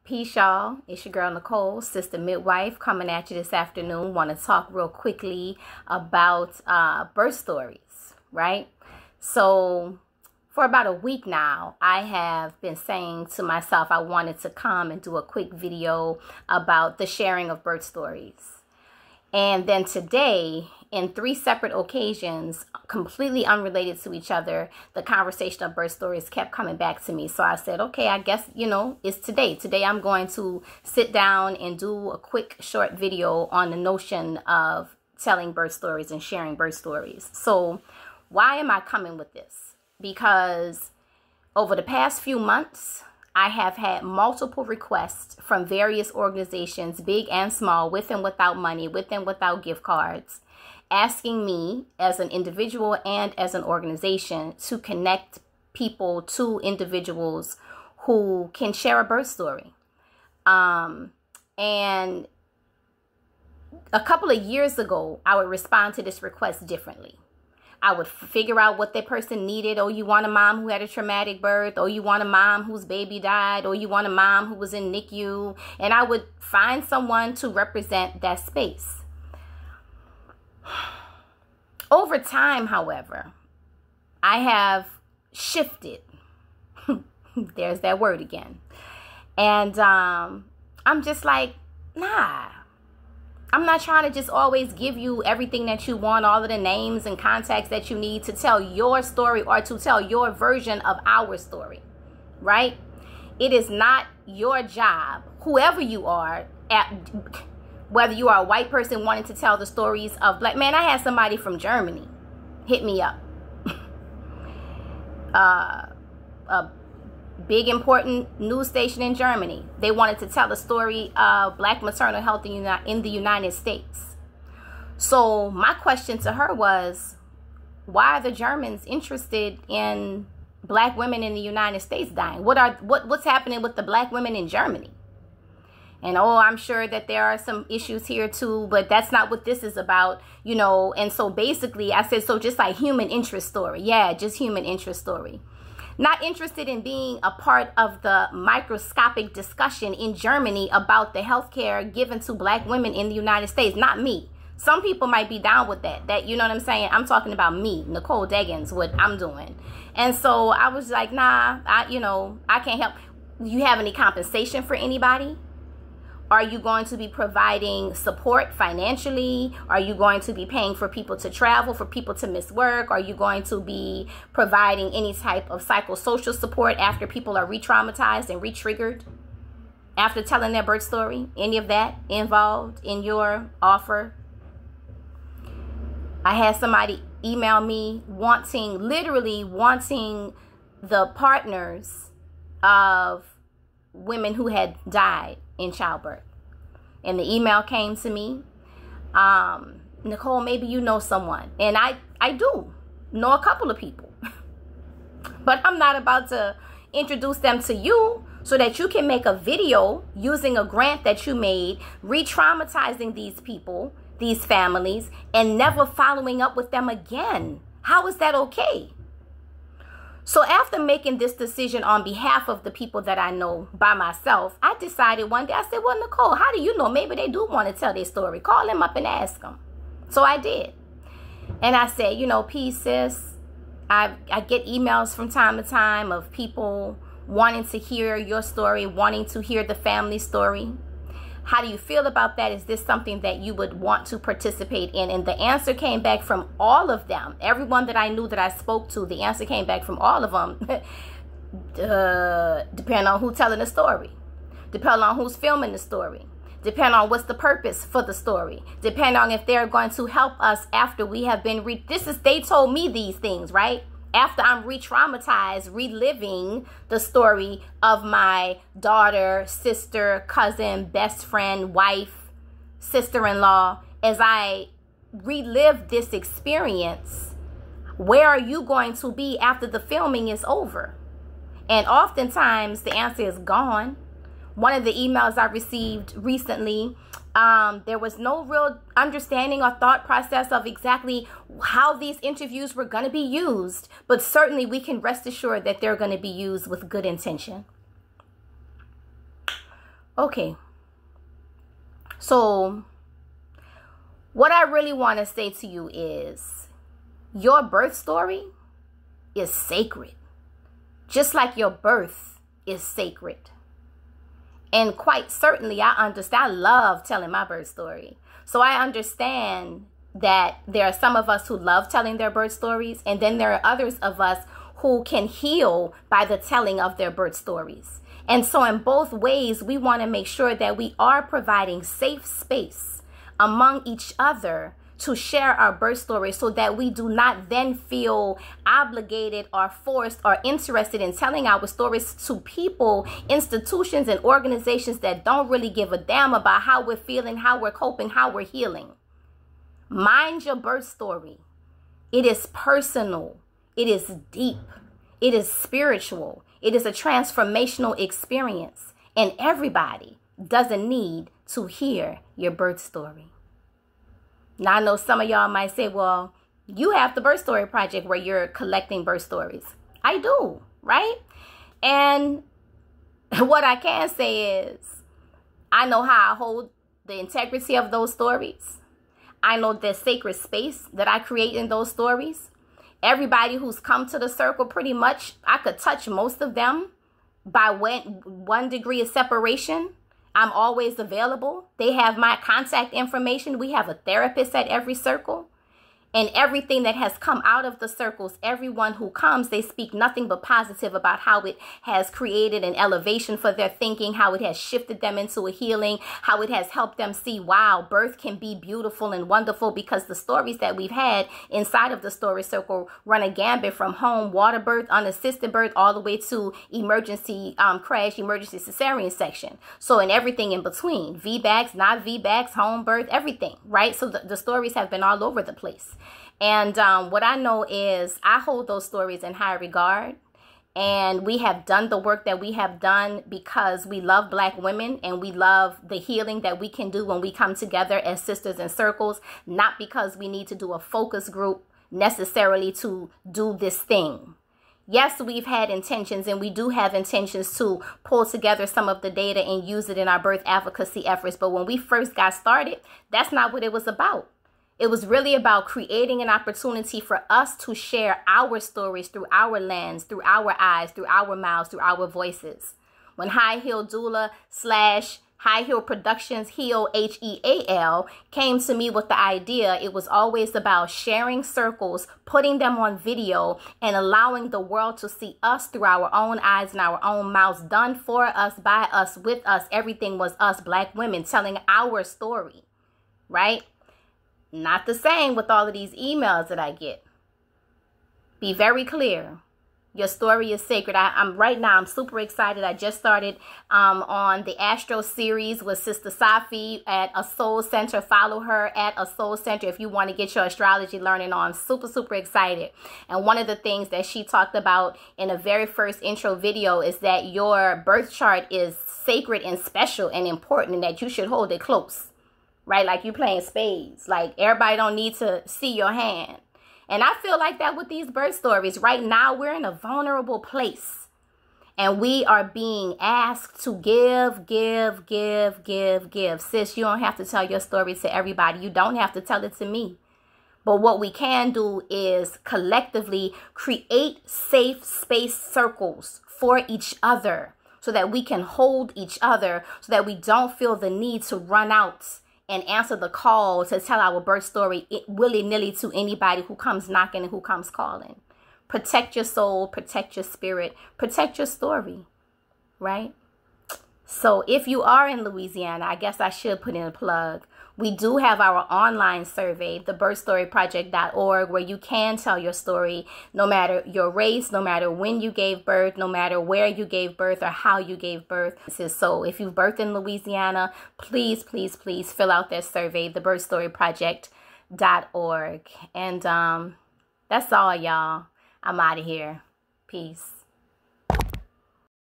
Peace, y'all. It's your girl, Nicole, Sista Midwife, coming at you this afternoon. Want to talk real quickly about birth stories, right? So for about a week now, I have been saying to myself I wanted to come and do a quick video about the sharing of birth stories. And then today, in 3 separate occasions, completely unrelated to each other, the conversation of birth stories kept coming back to me. So I said, okay, I guess, it's today. Today I'm going to sit down and do a quick short video on the notion of telling birth stories and sharing birth stories. So why am I coming with this? Because over the past few months, I have had multiple requests from various organizations, big and small, with and without money, with and without gift cards, asking me as an individual and as an organization to connect people to individuals who can share a birth story. And a couple of years ago, I would respond to this request differently. I would figure out what that person needed. Oh, you want a mom who had a traumatic birth? Oh, you want a mom whose baby died? Or you want a mom who was in NICU? And I would find someone to represent that space. Over time, however, I have shifted. There's that word again. And I'm just like, nah. I'm not trying to just always give you everything that you want, all of the names and contacts that you need to tell your story or to tell your version of our story, right? It is not your job, whoever you are, whether you are a white person wanting to tell the stories of black man. I had somebody from Germany hit me up. A big important news station in Germany. They wanted to tell the story of black maternal health in the United States. So my question to her was, why are the Germans interested in black women in the United States dying? What's happening with the black women in Germany? And I'm sure that there are some issues here too, but that's not what this is about, And so basically I said, so just like human interest story. Yeah, just human interest story. Not interested in being a part of the microscopic discussion in Germany about the healthcare given to black women in the United States. Not me. Some people might be down with that. You know what I'm saying? I'm talking about me, Nicole Deggins, what I'm doing. And so I was like, nah, I can't help. You have any compensation for anybody? Are you going to be providing support financially? Are you going to be paying for people to travel, for people to miss work? Are you going to be providing any type of psychosocial support after people are re-traumatized and re-triggered after telling their birth story? Any of that involved in your offer? I had somebody email me literally wanting the partners of women who had died in childbirth. And the email came to me, Nicole, maybe you know someone. And I do know a couple of people. But I'm not about to introduce them to you so that you can make a video using a grant that you made, re-traumatizing these people, these families, and never following up with them again. How is that okay? So after making this decision on behalf of the people that I know by myself, I decided one day, I said, well, Nicole, how do you know? Maybe they do want to tell their story. Call them up and ask them. So I did. And I said, peace, sis. I get emails from time to time of people wanting to hear your story, wanting to hear the family story. How do you feel about that? Is this something that you would want to participate in? And the answer came back from all of them. Everyone that I knew that I spoke to, the answer came back from all of them. Depending on who's telling the story. Depending on who's filming the story. Depending on what's the purpose for the story. Depending on if they're going to help us after we have been they told me these things, right? After I'm re-traumatized, reliving the story of my daughter, sister, cousin, best friend, wife, sister-in-law, as I relive this experience, where are you going to be after the filming is over? And oftentimes the answer is gone. One of the emails I received recently, there was no real understanding or thought process of exactly how these interviews were going to be used, but certainly we can rest assured that they're going to be used with good intention. Okay. So what I really want to say to you is your birth story is sacred. Just like your birth is sacred. And quite certainly, I understand. I love telling my birth story. So I understand that there are some of us who love telling their birth stories. And then there are others of us who can heal by the telling of their birth stories. And so in both ways, we want to make sure that we are providing safe space among each other to share our birth story, so that we do not then feel obligated or forced or interested in telling our stories to people, institutions, and organizations that don't really give a damn about how we're feeling, how we're coping, how we're healing. Mind your birth story. It is personal. It is deep. It is spiritual. It is a transformational experience. And everybody doesn't need to hear your birth story. Now, I know some of y'all might say, well, you have the Birth Story Project where you're collecting birth stories. I do, right? And what I can say is I know how I hold the integrity of those stories. I know the sacred space that I create in those stories. Everybody who's come to the circle, pretty much, I could touch most of them by one degree of separation. I'm always available. They have my contact information. We have a therapist at every circle. And everything that has come out of the circles, everyone who comes, they speak nothing but positive about how it has created an elevation for their thinking, how it has shifted them into a healing, how it has helped them see, wow, birth can be beautiful and wonderful, because the stories that we've had inside of the story circle run a gambit from home, water birth, unassisted birth, all the way to emergency crash, emergency cesarean section. So, and everything in between, VBACs, not VBACs, home birth, everything, right? So the stories have been all over the place. And what I know is I hold those stories in high regard. And we have done the work that we have done because we love Black women, and we love the healing that we can do when we come together as sisters in circles, not because we need to do a focus group necessarily to do this thing. Yes, we've had intentions, and we do have intentions to pull together some of the data and use it in our birth advocacy efforts. But when we first got started, that's not what it was about. It was really about creating an opportunity for us to share our stories through our lens, through our eyes, through our mouths, through our voices. When High Heel Doula / High Heel Productions, Heel, HEAL, came to me with the idea, it was always about sharing circles, putting them on video, and allowing the world to see us through our own eyes and our own mouths, done for us, by us, with us. Everything was us, Black women, telling our story, right? Not the same with all of these emails that I get. Be very clear. Your story is sacred. I'm super excited. I just started on the Astro series with Sista Safi at A Soul Center. Follow her at A Soul Center if you want to get your astrology learning on. Super excited. And one of the things that she talked about in the very first intro video is that your birth chart is sacred and special and important, and that you should hold it close. Right? Like you playing spades. Like everybody don't need to see your hand. And I feel like that with these birth stories. Right now, we're in a vulnerable place. And we are being asked to give. Sis, you don't have to tell your story to everybody. You don't have to tell it to me. But what we can do is collectively create safe space circles for each other, so that we can hold each other, so that we don't feel the need to run out and answer the call to tell our birth story willy-nilly to anybody who comes knocking and who comes calling. Protect your soul, protect your spirit, protect your story, right? So if you are in Louisiana, I guess I should put in a plug. We do have our online survey, thebirthstoryproject.org, where you can tell your story, no matter your race, no matter when you gave birth, no matter where you gave birth or how you gave birth. So if you've birthed in Louisiana, please fill out that survey, thebirthstoryproject.org. And that's all, y'all. I'm out of here. Peace.